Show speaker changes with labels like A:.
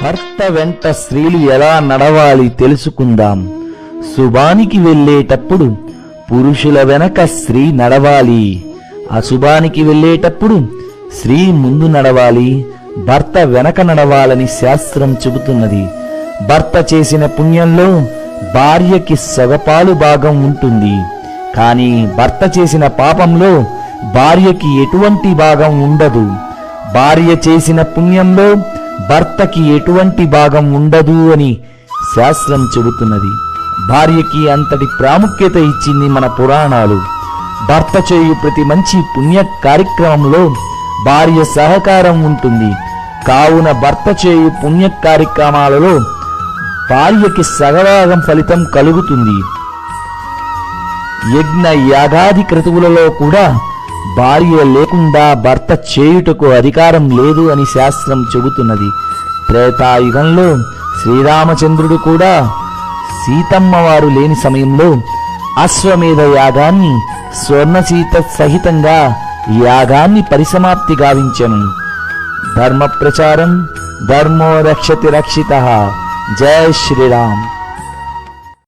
A: భర్త వెంట స్త్రీలు ఎలా నడవాలి తెలుసుకుందాం. శుభానికి వెళ్ళేటప్పుడు పురుషుల వెనక స్త్రీ నడవాలి. అశుభానికి వెళ్ళేటప్పుడు స్త్రీ ముందు నడవాలి, భర్త వెనక నడవాలని శాస్త్రం చెబుతున్నది. భర్త చేసిన పుణ్యంలో భార్యకి సగపాలు భాగం ఉంటుంది. కానీ భర్త చేసిన పాపంలో భార్యకి ఎటువంటి భాగం ఉండదు. భార్య చేసిన పుణ్యంలో భర్తకి ఎటువంటి భాగం ఉండదు అని శాస్త్రం చెబుతున్నది. భార్యకి అంతటి ప్రాముఖ్యత ఇచ్చింది మన పురాణాలు. భర్త చేయు ప్రతి మంచి పుణ్య కార్యక్రమంలో భార్య సహకారం ఉంటుంది. కావున భర్త చేయు పుణ్య కార్యక్రమాలలో భార్యకి సగభాగం ఫలితం కలుగుతుంది. యజ్ఞ యాగాది క్రతువులలో కూడా భార్య లేకుండా భర్త చేయుటకు అధికారం లేదు అని శాస్త్రం చెబుతున్నది. త్రేతాయుగంలో శ్రీరామచంద్రుడు కూడా సీతమ్మ వారు లేని సమయంలో అశ్వమేధ యాగాన్ని స్వర్ణసీత సహితంగా యాగాన్ని పరిసమాప్తి గావించెను. ధర్మ ప్రచారం ధర్మో రక్షతి రక్షితః. జై శ్రీరామ్.